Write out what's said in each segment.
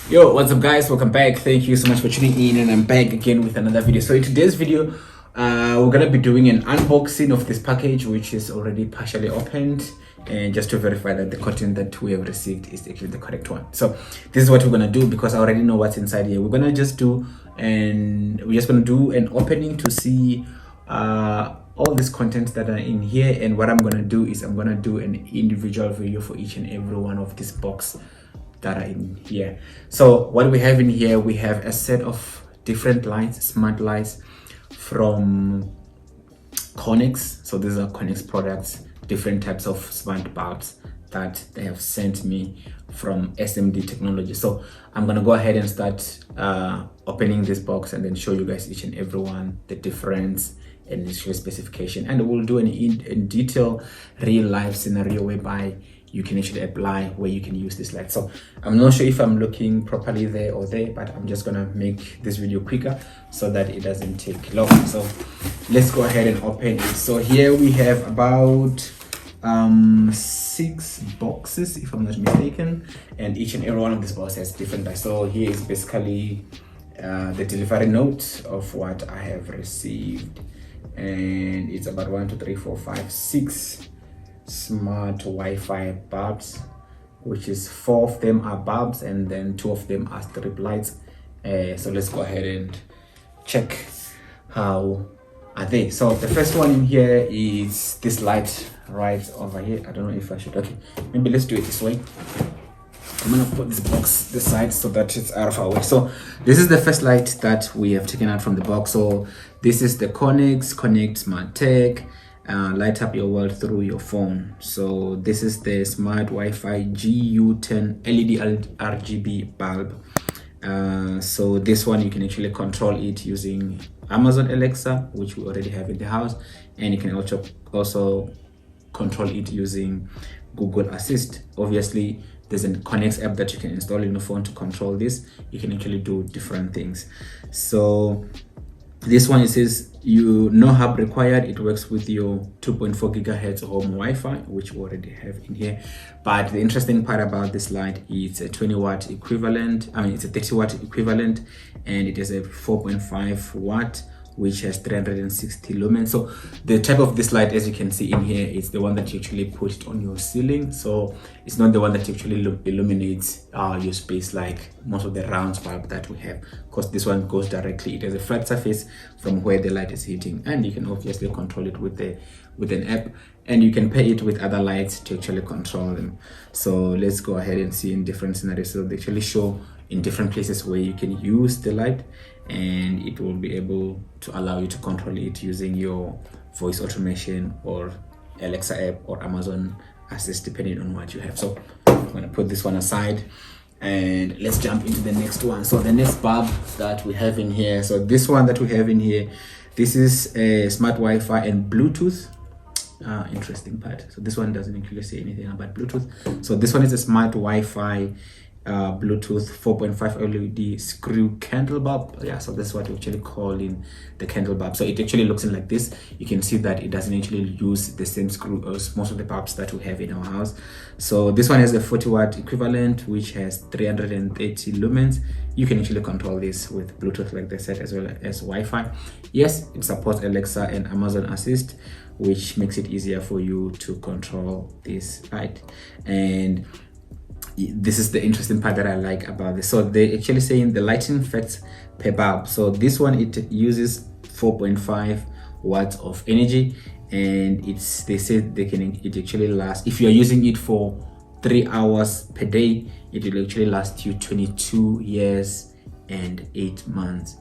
Yo, what's up guys, welcome back. Thank you so much for tuning in, and I'm back again with another video. So in today's video we're gonna be doing an unboxing of this package, which is already partially opened, and just to verify that the content that we have received is actually the correct one. So this is what we're gonna do, because I already know what's inside here. We're just gonna do an opening to see all these contents that are in here, and what I'm gonna do is I'm gonna do an individual video for each and every one of this box that are in here. So what we have in here, we have a set of different lights, smart lights from Connex. So these are Connex products, different types of smart bulbs that they have sent me from SMD Technology. So I'm gonna go ahead and start opening this box and then show you guys each and every one, the difference and issue specification, and we'll do an in detail real life scenario whereby you can actually apply where you can use this light. So I'm not sure if I'm looking properly there or there, but I'm just gonna make this video quicker so that it doesn't take long. So let's go ahead and open it. So here we have about 6 boxes, if I'm not mistaken, and each and every one of these boxes has different lights. So here is basically the delivery note of what I have received, and it's about 1 2 3 4 5 6 smart Wi-Fi bulbs, which is 4 of them are bulbs and then 2 of them are strip lights. So let's go ahead and check how are they. So the first one in here is this light right over here. I don't know if I should, okay, maybe let's do it this way. I'm gonna put this box this side so that it's out of our way. So this is the first light that we have taken out from the box. So this is the Connex Connect Smart Tech light up your world through your phone. So this is the smart Wi-Fi GU10 LED RGB bulb. So this one you can actually control it using Amazon Alexa, which we already have in the house, and you can also control it using Google Assist. Obviously there's a Connex app that you can install in your phone to control this. You can actually do different things. So this one, it says no hub required. It works with your 2.4 gigahertz home Wi-Fi, which we already have in here. But the interesting part about this light is a 20 watt equivalent. I mean, it's a 30 watt equivalent, and it is a 4.5 watt, which has 360 lumens. So the type of this light, as you can see in here, is the one that you actually put on your ceiling. So it's not the one that actually illuminates your space like most of the round bulb that we have, because this one goes directly. It has a flat surface from where the light is hitting, and you can obviously control it with an app, and you can pair it with other lights to actually control them. So let's go ahead and see in different scenarios. So they actually show in different places where you can use the light, and it will be able to allow you to control it using your voice automation or Alexa app or Amazon Assist, depending on what you have. So I'm going to put this one aside and let's jump into the next one. So the next bulb that we have in here, so this one that we have in here, this is a smart Wi-Fi and Bluetooth. Interesting part. So this one doesn't actually say anything about Bluetooth. So this one is a smart Wi-Fi Bluetooth 4.5 LED screw candle bulb. Yeah, so that's what we actually call in the candle bulb. So it actually looks like this. You can see that it doesn't actually use the same screw as most of the bulbs that we have in our house. So this one has a 40 watt equivalent, which has 330 lumens. You can actually control this with Bluetooth, like they said, as well as Wi-Fi. Yes, it supports Alexa and Amazon Assist, which makes it easier for you to control this light. And this is the interesting part that I like about this. So they're actually saying the lighting effects per bulb. So this one, it uses 4.5 watts of energy, and they say it actually lasts, if you're using it for 3 hours per day, it will actually last you 22 years and 8 months,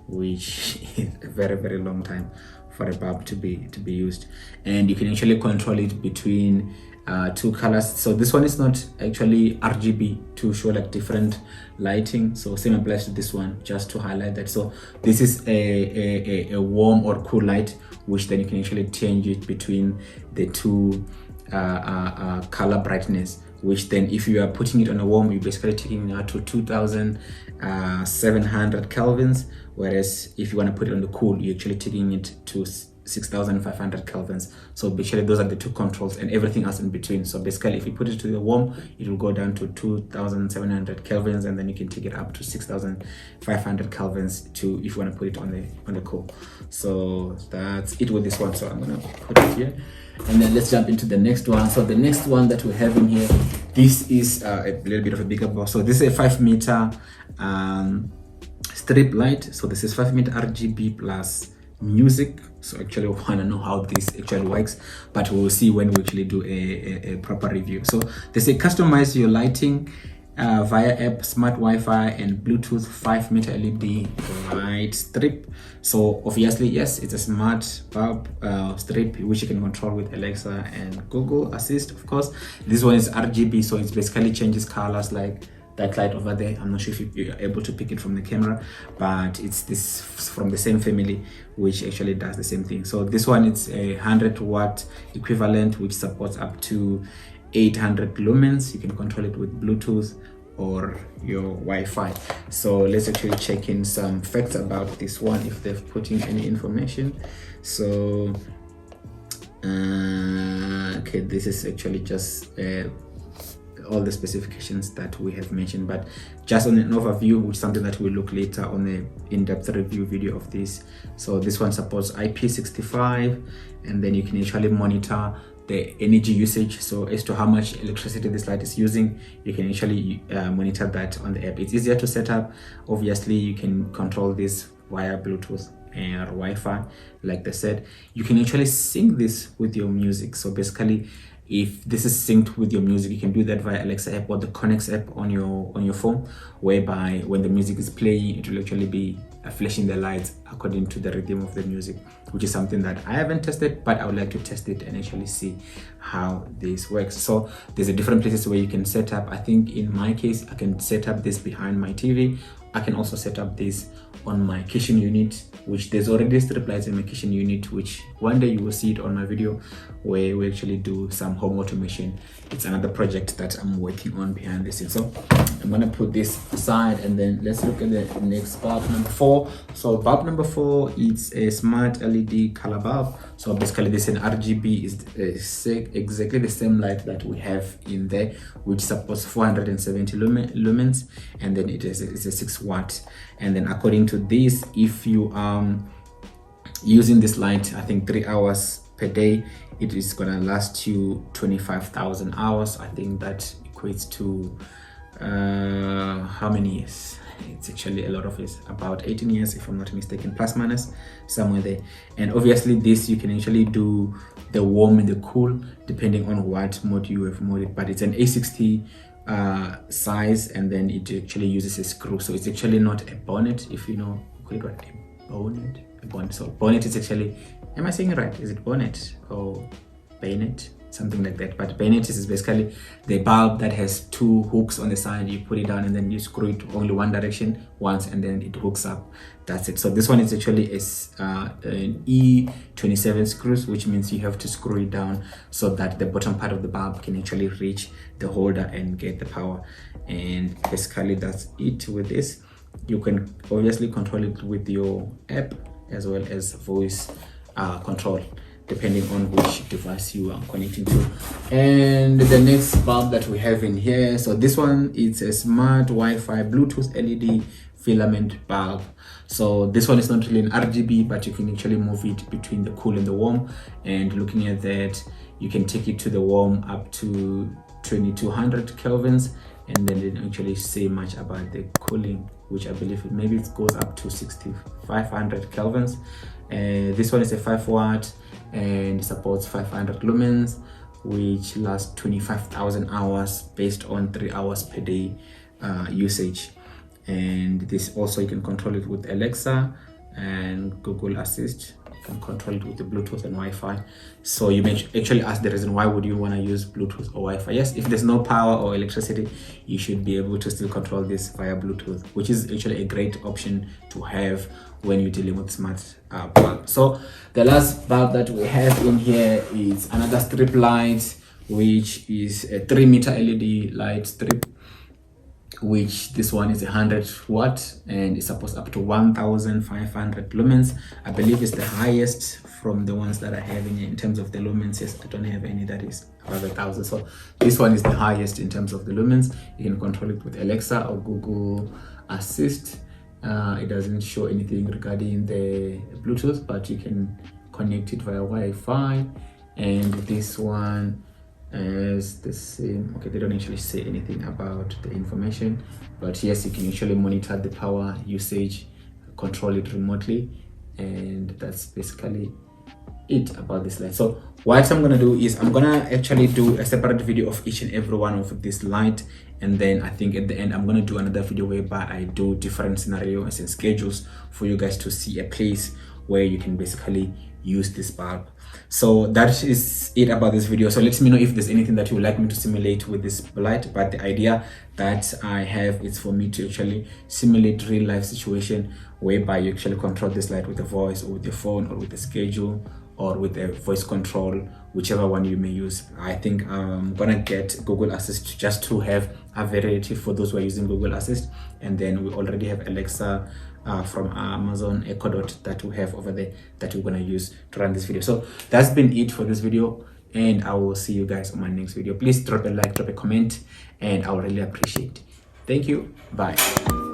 which is a very, very long time for a bulb to be used. And you can actually control it between 2 colors. So this one is not actually RGB to show like different lighting, so same applies to this one, just to highlight that. So this is a warm or cool light, which then you can actually change it between the 2 color brightness, which then if you are putting it on a warm, you're basically taking it out to 2700 kelvins, whereas if you want to put it on the cool, you're actually taking it to 6,500 kelvins. So basically those are the two controls and everything else in between. So basically if you put it to the warm, it will go down to 2,700 kelvins, and then you can take it up to 6,500 kelvins to if you want to put it on the cool. So that's it with this one. So I'm gonna put it here, and then let's jump into the next one. So the next one that we have in here, this is a little bit of a bigger box. So this is a 5 meter strip light. So this is 5 meter RGB plus music. So actually we want to know how this actually works, but we'll see when we actually do a proper review. So they say customize your lighting via app, smart Wi-Fi and Bluetooth 5 meter LED light strip. So obviously yes, it's a smart bulb strip which you can control with Alexa and Google Assist. Of course, this one is RGB, so it basically changes colors like that light over there. I'm not sure if you're able to pick it from the camera, but it's this from the same family which actually does the same thing. So this one, it's a 100 watt equivalent which supports up to 800 lumens. You can control it with Bluetooth or your Wi-Fi. So let's actually check in some facts about this one if they've put in any information. So okay, this is actually just all the specifications that we have mentioned, but just on an overview, which is something that we'll look later on the in-depth review video of this. So this one supports IP65, and then you can actually monitor the energy usage. So as to how much electricity this light is using, you can actually monitor that on the app. It's easier to set up. Obviously you can control this via Bluetooth or Wi-Fi. Like they said, you can actually sync this with your music. So basically, if this is synced with your music, you can do that via Alexa app or the Connex app on your phone, whereby when the music is playing, it will actually be flashing the lights according to the rhythm of the music, which is something that I haven't tested, but I would like to test it and actually see how this works. So there's a different places where you can set up. I think in my case, I can set up this behind my TV. I can also set up this on my kitchen unit, which there's already strip lights in my kitchen unit, which one day you will see it on my video where we actually do some home automation. It's another project that I'm working on behind the scenes. So I'm gonna put this aside, and then let's look at the next bulb, number 4. So bulb number 4, it's a smart LED color bulb. So basically this in RGB is exactly the same light that we have in there, which supports 470 lumens, and then it's a 6 watt. And then according to this, if you using this light, I think 3 hours per day, it is gonna last you 25,000 hours. I think that equates to how many years? It's actually a lot of years, about 18 years if I'm not mistaken, plus minus somewhere there. And obviously this, you can actually do the warm and the cool depending on what mode you have modded, but it's an A60 size, and then it actually uses a screw. So it's actually not a bonnet, if you know, call it what, a bonnet. So bonnet is actually, am I saying it right? Is it bonnet or bayonet? Something like that. But bayonet is basically the bulb that has 2 hooks on the side. You put it down and then you screw it only one direction once, and then it hooks up. That's it. So this one is actually an E27 screws, which means you have to screw it down so that the bottom part of the bulb can actually reach the holder and get the power. And basically that's it with this. You can obviously control it with your app as well as voice control, depending on which device you are connecting to. And the next bulb that we have in here, so this one is a smart Wi-Fi Bluetooth LED filament bulb. So this one is not really an RGB, but you can actually move it between the cool and the warm. And looking at that, you can take it to the warm up to 2200 kelvins, and then didn't actually say much about the cooling, which I believe maybe it goes up to 6500 kelvins. This one is a 5 watt and supports 500 lumens, which lasts 25,000 hours based on 3 hours per day usage. And this also, you can control it with Alexa and Google Assist. You can control it with the Bluetooth and Wi-Fi. So you may actually ask the reason why would you want to use Bluetooth or Wi-Fi. Yes, if there's no power or electricity, you should be able to still control this via Bluetooth, which is actually a great option to have when you're dealing with smart bulb. So the last bulb that we have in here is another strip light, which is a 3 meter LED light strip. which this one is 100 watt and it's supposed up to 1500 lumens. I believe it's the highest from the ones that I have in terms of the lumens. Yes, I don't have any that is above 1000, so this one is the highest in terms of the lumens. You can control it with Alexa or Google Assist. It doesn't show anything regarding the Bluetooth, but you can connect it via Wi-Fi. And this one is the same. Okay, they don't actually say anything about the information, but yes, you can actually monitor the power usage, control it remotely, and that's basically it about this light. So what I'm gonna do is I'm gonna actually do a separate video of each and every one of this light, and then I think at the end I'm gonna do another video whereby I do different scenarios and schedules for you guys to see a place where you can basically use this bulb. So that is it about this video. So let me know if there's anything that you would like me to simulate with this light. But the idea that I have is for me to actually simulate real life situation whereby you actually control this light with a voice or with your phone or with a schedule or with a voice control, whichever one you may use. I think I'm gonna get Google Assist just to have a variety for those who are using Google Assist. And then we already have Alexa from Amazon Echo Dot that we have over there that we're gonna use to run this video. So that's been it for this video, and I will see you guys on my next video. Please drop a like, drop a comment, and I will really appreciate it. Thank you. Bye.